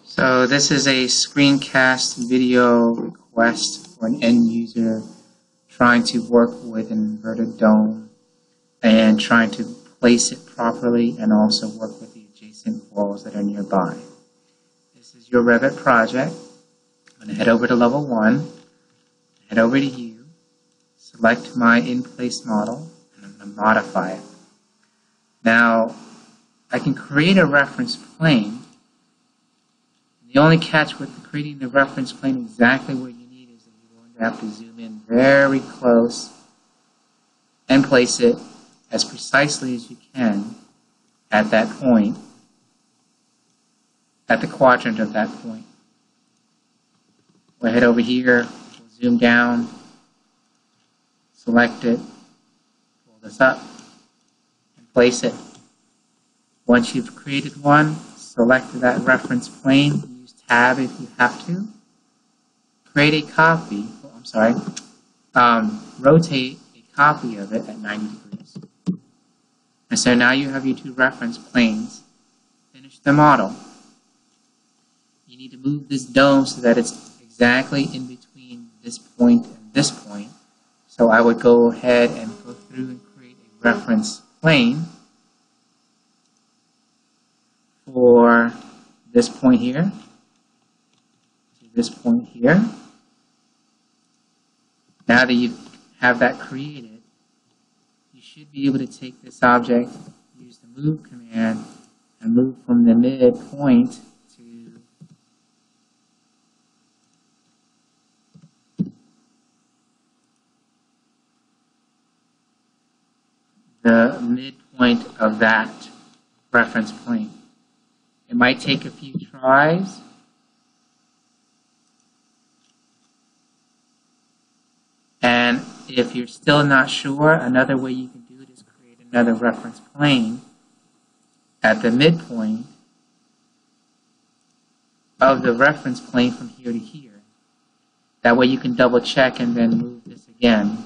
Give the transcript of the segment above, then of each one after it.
So this is a screencast video request for an end user trying to work with an inverted dome and trying to place it properly and also work with the adjacent walls that are nearby. This is your Revit project. I'm going to head over to level 1, head over to you, select my in-place model, and I'm going to modify it. Now, I can create a reference plane. The only catch with creating the reference plane exactly where you need is that you're going to have to zoom in very close and place it as precisely as you can at that point, at the quadrant of that point. We'll head over here, we'll zoom down, select it, pull this up, and place it. Once you've created one, select that reference plane, use Tab if you have to, create a copy, rotate a copy of it at 90 degrees. And so now you have your two reference planes. Finish the model. You need to move this dome so that it's exactly in between this point and this point. So I would go ahead and go through and create a reference plane for this point here to this point here. Now that you have that created, you should be able to take this object, use the move command, and move from the midpoint to the midpoint of that reference plane. It might take a few tries. And if you're still not sure, another way you can do it is create another reference plane at the midpoint of the reference plane from here to here. That way you can double check and then move this again.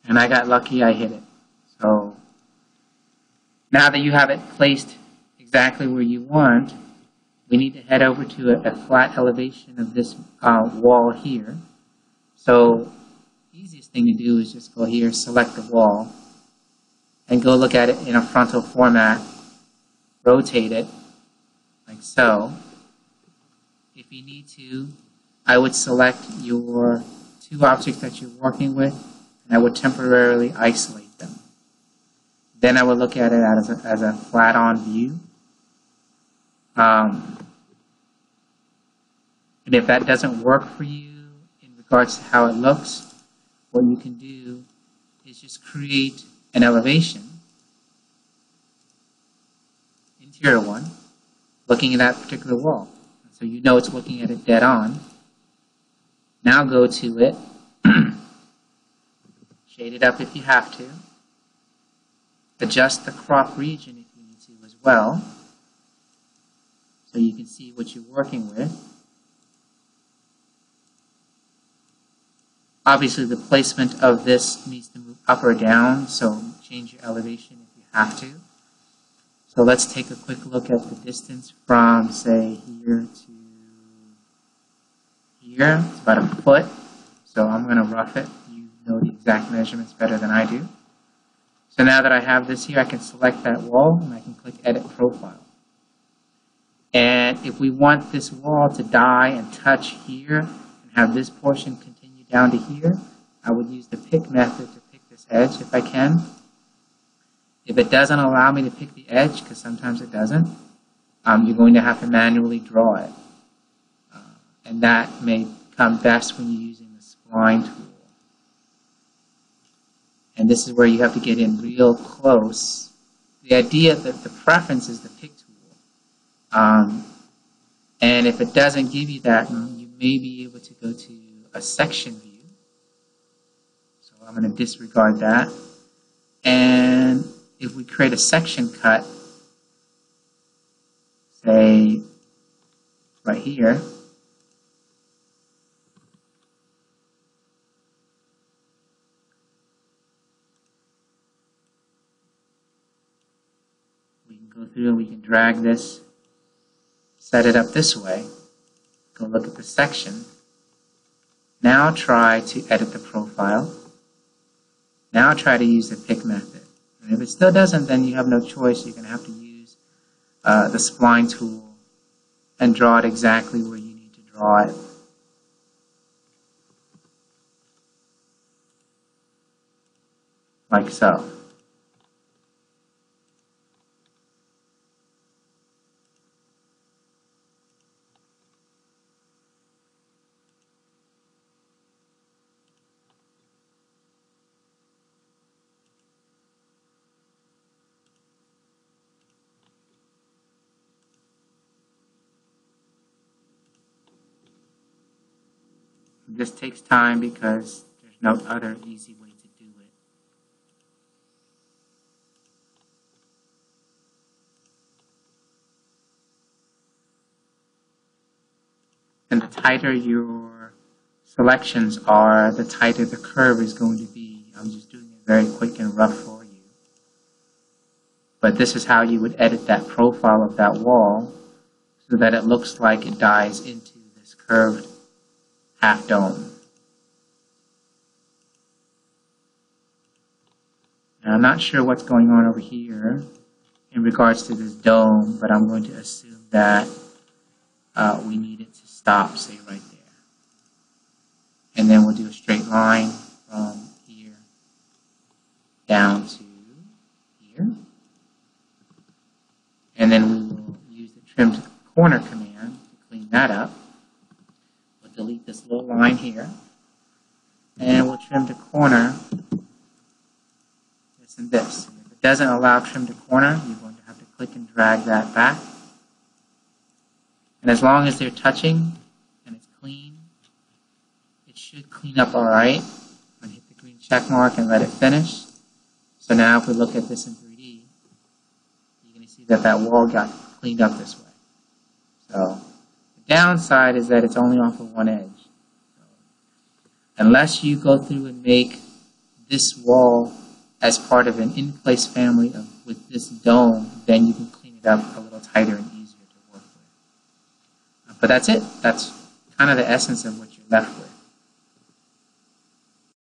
And I got lucky, I hit it. So now that you have it placed exactly where you want, we need to head over to a flat elevation of this wall here. So the easiest thing to do is just go here, select the wall, and go look at it in a frontal format. Rotate it, like so. If you need to, I would select your two objects that you're working with, and I would temporarily isolate them. Then I would look at it as a flat-on view. And if that doesn't work for you in regards to how it looks, what you can do is just create an elevation, interior one, looking at that particular wall. So you know it's looking at it dead on. Now go to it, shade it up if you have to, adjust the crop region if you need to as well, so you can see what you're working with. Obviously, the placement of this needs to move up or down, so change your elevation if you have to. So let's take a quick look at the distance from, say, here to here. It's about a foot, so I'm going to rough it. You know the exact measurements better than I do. So now that I have this here, I can select that wall, and I can click Edit Profile. And if we want this wall to die and touch here, and have this portion continue down to here, I would use the pick method to pick this edge if I can. If it doesn't allow me to pick the edge, because sometimes it doesn't, you're going to have to manually draw it. And that may come best when you're using the spline tool. And this is where you have to get in real close. The idea that the preference is the pick tool. And if it doesn't give you that, you may be able to go to a section view. So I'm going to disregard that. And if we create a section cut, say right here, go through and we can drag this, set it up this way, go look at the section. Now try to edit the profile. Now try to use the pick method. And if it still doesn't, then you have no choice. You're going to have to use the spline tool and draw it exactly where you need to draw it. Like so. This takes time because there's no other easy way to do it. And the tighter your selections are, the tighter the curve is going to be. I'm just doing it very quick and rough for you. But this is how you would edit that profile of that wall so that it looks like it dies into this curved half dome. Now, I'm not sure what's going on over here in regards to this dome, but I'm going to assume that we need it to stop, say right there. And then we'll do a straight line from here down to here. And then we will use the trim to the corner command to clean that up. Delete this little line here, and we'll trim to corner this and this. And if it doesn't allow trim to corner, you're going to have to click and drag that back. And as long as they're touching and it's clean, it should clean up all right. I'm going to hit the green check mark and let it finish. So now if we look at this in 3D, you're going to see that that wall got cleaned up this way. So downside is that it's only off of one edge. So, unless you go through and make this wall as part of an in-place family with this dome, then you can clean it up a little tighter and easier to work with. But that's it. That's kind of the essence of what you're left with.